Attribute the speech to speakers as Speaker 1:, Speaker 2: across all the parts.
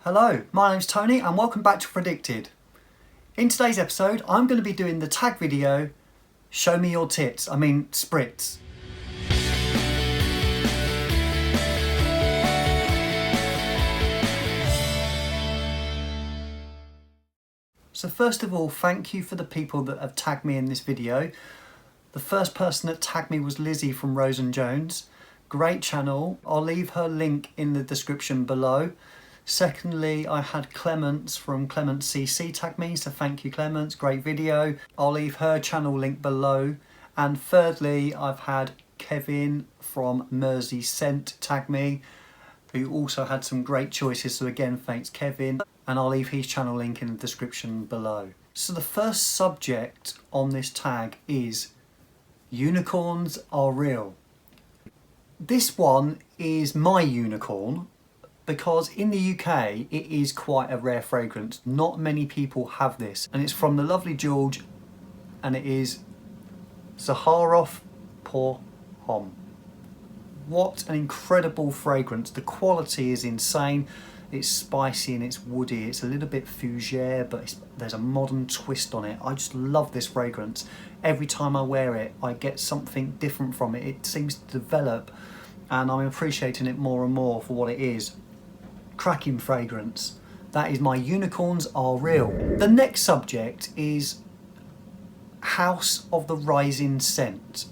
Speaker 1: Hello, my name's Tony and welcome back to Predicted. In today's episode, I'm going to be doing the tag video, Show Me Your Tits, Spritz. So first of all, thank you for the people that have tagged me in this video. The first person that tagged me was Lizzie from Rose & Jones. Great channel. I'll leave her link in the description below. Secondly, I had Cleménce from Cleménce CC tag me, so thank you Cleménce, great video. I'll leave her channel link below. And thirdly, I've had Kevin from Mersey Scents tag me, who also had some great choices, so again thanks Kevin. And I'll leave his channel link in the description below. So the first subject on this tag is unicorns are real. This one is my unicorn, because in the UK it is quite a rare fragrance. Not many people have this, and it's from the lovely George, and it is Zaharoff Pour Homme. What an incredible fragrance. The quality is insane. It's spicy and it's woody. It's a little bit fougere, but there's a modern twist on it. I just love this fragrance. Every time I wear it, I get something different from it. It seems to develop, and I'm appreciating it more and more for what it is. Cracking fragrance. That is my unicorns are real. The next subject is House of the Rising Scent.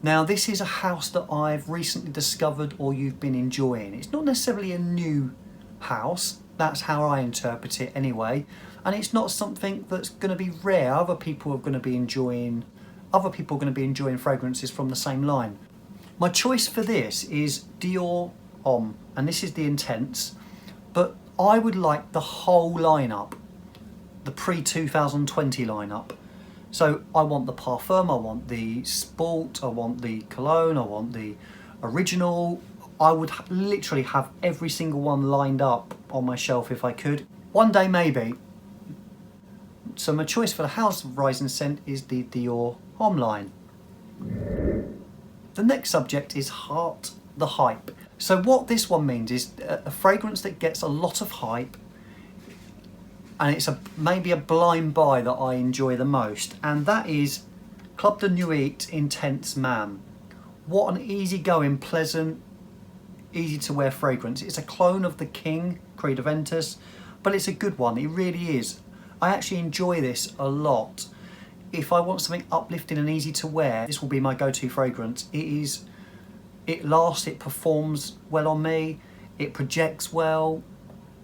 Speaker 1: Now this is a house that I've recently discovered or you've been enjoying. It's not necessarily a new house, that's how I interpret it anyway, and it's not something that's going to be rare. Other people are going to be enjoying fragrances from the same line. My choice for this is Dior Homme, and this is the Intense, but I would like the whole lineup, the pre-2020 lineup. So I want the Parfum, I want the Sport, I want the Cologne, I want the Original. I would literally have every single one lined up on my shelf if I could. One day maybe. So my choice for the House of Rising Scent is the Dior Homme line. The next subject is Heart the Hype. So what this one means is a fragrance that gets a lot of hype, and it's maybe a blind buy that I enjoy the most, and that is Club de Nuit Intense Mam. What an easygoing, pleasant, easy to wear fragrance. It's a clone of the King Creed Aventus, but it's a good one. It really is. I actually enjoy this a lot. If I want something uplifting and easy to wear, this will be my go-to fragrance. It lasts, it performs well on me, it projects well.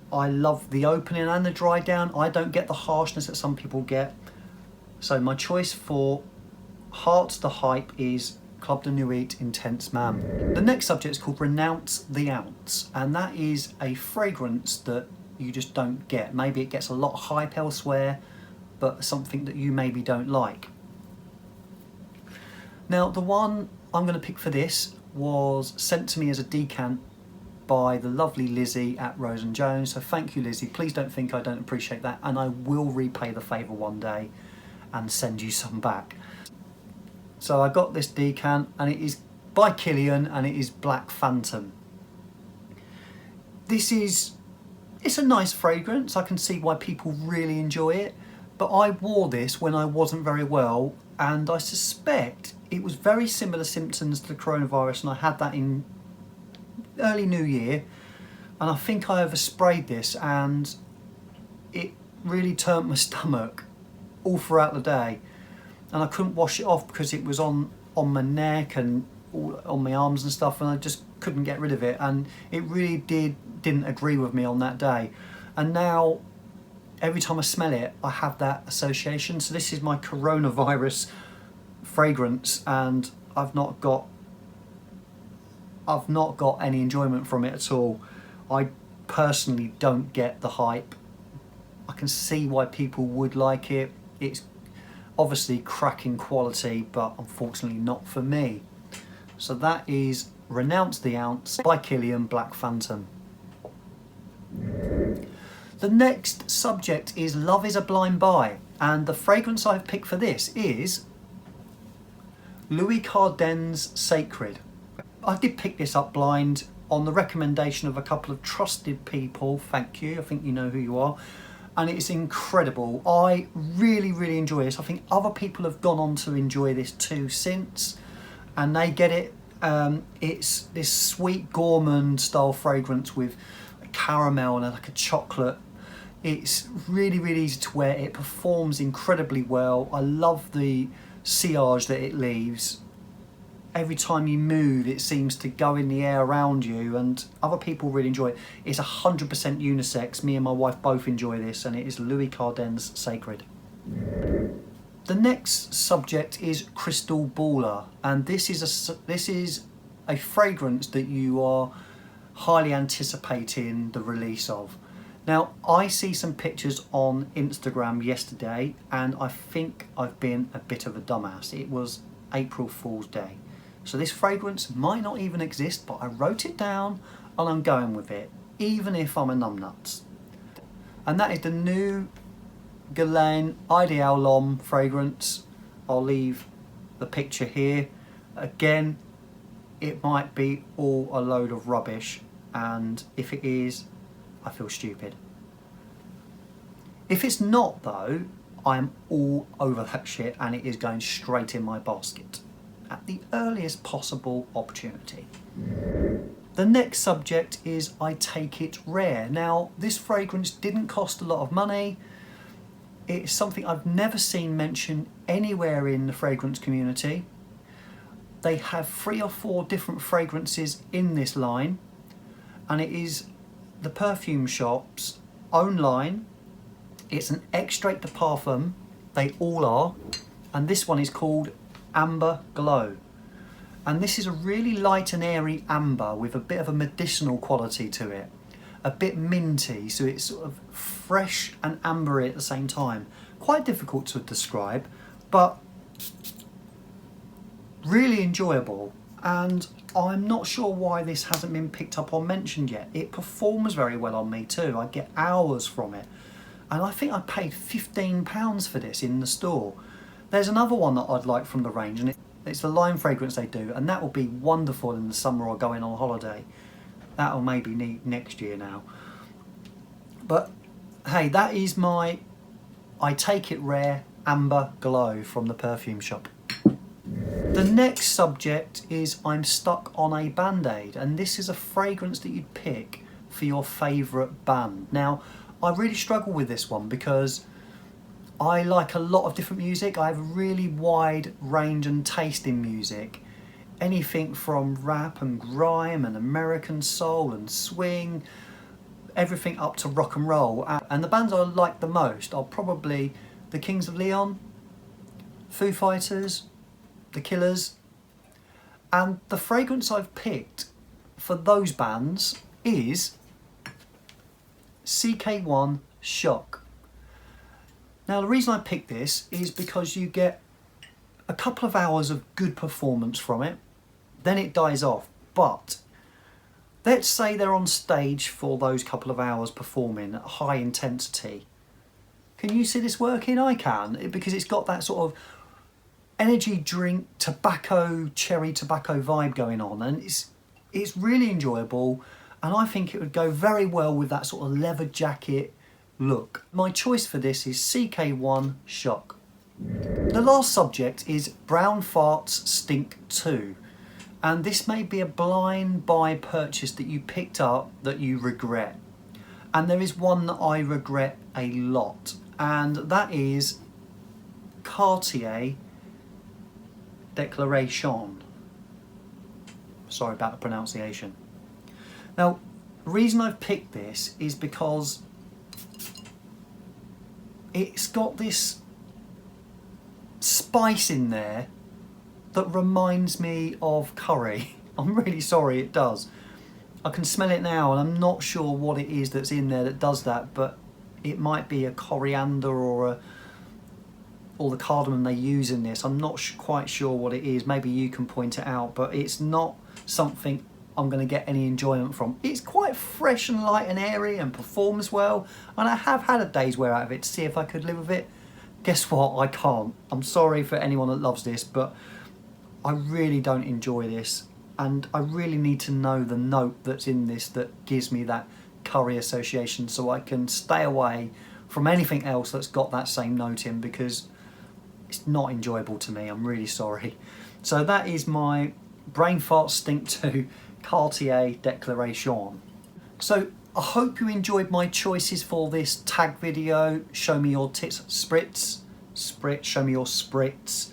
Speaker 1: I love the opening and the dry down. I don't get the harshness that some people get. So my choice for Heart the Hype is Club de Nuit Intense Mam. The next subject is called Renounce the Ounce, and that is a fragrance that you just don't get. Maybe it gets a lot of hype elsewhere, but something that you maybe don't like. Now the one I'm going to pick for this was sent to me as a decant by the lovely Lizzie at Rose & Jones, so thank you Lizzie. Please don't think I don't appreciate that, and I will repay the favour one day and send you some back. So I got this decant, and it is by Kilian, and it is Black Phantom. It's a nice fragrance. I can see why people really enjoy it, but I wore this when I wasn't very well, and I suspect it was very similar symptoms to the coronavirus, and I had that in early New Year, and I think I oversprayed this, and it really turned my stomach all throughout the day, and I couldn't wash it off because it was on my neck and all on my arms and stuff, and I just couldn't get rid of it, and it really didn't agree with me on that day. And now every time I smell it I have that association. So this is my coronavirus fragrance, and I've not got any enjoyment from it at all. I personally don't get the hype. I can see why people would like it. It's obviously cracking quality, but unfortunately not for me. So that is Renounce the Ounce by Kilian, Black Phantom. The next subject is Love is a Blind Buy, and the fragrance I've picked for this is Louis Cardin's Sacred. I did pick this up blind on the recommendation of a couple of trusted people. Thank you, I think you know who you are. And it's incredible. I really, really enjoy this. I think other people have gone on to enjoy this too since, and they get it. It's this sweet gourmand style fragrance with a caramel and like a chocolate. It's really, really easy to wear. It performs incredibly well. I love the sillage that it leaves. Every time you move, it seems to go in the air around you, and other people really enjoy it. It's 100% unisex. Me and my wife both enjoy this, and it is Louis Carden's Sacred. The next subject is Crystal Baller, and this is a fragrance that you are highly anticipating the release of. Now, I see some pictures on Instagram yesterday, and I think I've been a bit of a dumbass. It was April Fool's Day. So this fragrance might not even exist, but I wrote it down and I'm going with it, even if I'm a numbnuts. And that is the new Guerlain Ideal L'Homme fragrance. I'll leave the picture here. Again, it might be all a load of rubbish, and if it is, I feel stupid. If it's not though, I am all over that shit, and it is going straight in my basket at the earliest possible opportunity. The next subject is I Take It Rare. Now, this fragrance didn't cost a lot of money. It's something I've never seen mentioned anywhere in the fragrance community. They have 3 or 4 different fragrances in this line, and it is the perfume shop's own line. It's an extrait de parfum, they all are, and this one is called Amber Glow. And this is a really light and airy amber with a bit of a medicinal quality to it. A bit minty, so it's sort of fresh and ambery at the same time. Quite difficult to describe, but really enjoyable. And I'm not sure why this hasn't been picked up or mentioned yet. It performs very well on me too. I get hours from it. And I think I paid £15 for this in the store. There's another one that I'd like from the range, and it's the lime fragrance they do, and that will be wonderful in the summer or going on holiday. That'll maybe need next year now. But hey, that is my I Take It Rare Amber Glow from the perfume shop. The next subject is I'm Stuck On A BandAid, and this is a fragrance that you'd pick for your favourite band. Now, I really struggle with this one because I like a lot of different music. I have a really wide range and taste in music. Anything from rap and grime and American soul and swing, everything up to rock and roll. And the bands I like the most are probably the Kings of Leon, Foo Fighters, the Killers. And the fragrance I've picked for those bands is CK1 Shock. Now, the reason I picked this is because you get a couple of hours of good performance from it, then it dies off. But let's say they're on stage for those couple of hours performing at high intensity. Can you see this working? I can, because it's got that sort of energy drink, tobacco, cherry tobacco vibe going on, and it's really enjoyable, and I think it would go very well with that sort of leather jacket look. My choice for this is CK1 Shock. The last subject is Brown Farts Stink 2, and this may be a blind buy purchase that you picked up that you regret, and there is one that I regret a lot, and that is Cartier Declaration. Sorry about the pronunciation. Now, the reason I've picked this is because it's got this spice in there that reminds me of curry. I'm really sorry, it does. I can smell it now and I'm not sure what it is that's in there that does that, but it might be a coriander or the cardamom they use in this. I'm not quite sure what it is. Maybe you can point it out, but it's not something I'm going to get any enjoyment from. It's quite fresh and light and airy and performs well, and I have had a day's wear out of it to see if I could live with it. Guess what? I can't. I'm sorry for anyone that loves this, but I really don't enjoy this. and I really need to know the note that's in this that gives me that curry association, so I can stay away from anything else that's got that same note in, because it's not enjoyable to me. I'm really sorry. So that is my Brain Fart Stink 2 Cartier Declaration. So I hope you enjoyed my choices for this tag video. Show me your tits. Spritz, show me your Spritz.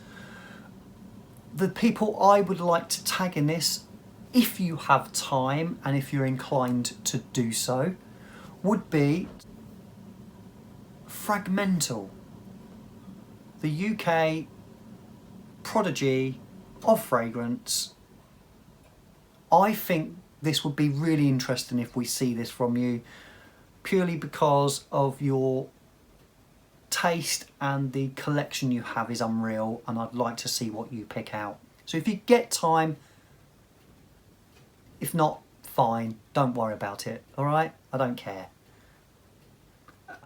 Speaker 1: The people I would like to tag in this, if you have time and if you're inclined to do so, would be Frag-mental, the UK prodigy of fragrance. I think this would be really interesting if we see this from you, purely because of your taste, and the collection you have is unreal, and I'd like to see what you pick out. So if you get time, if not, fine, don't worry about it, alright? I don't care.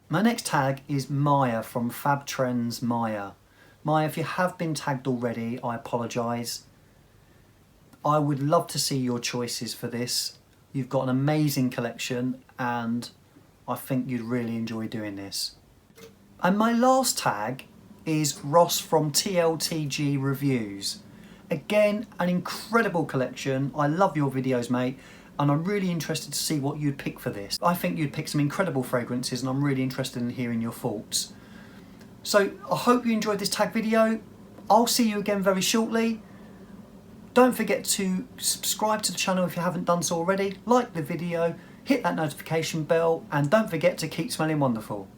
Speaker 1: My next tag is Miya from Fab Trends. Miya, if you have been tagged already, I apologise. I would love to see your choices for this. You've got an amazing collection, and I think you'd really enjoy doing this. And my last tag is Ross from TLTG Reviews. Again, an incredible collection. I love your videos, mate, and I'm really interested to see what you'd pick for this. I think you'd pick some incredible fragrances, and I'm really interested in hearing your thoughts. So I hope you enjoyed this tag video. I'll see you again very shortly. Don't forget to subscribe to the channel if you haven't done so already, like the video, hit that notification bell, and don't forget to keep smelling wonderful.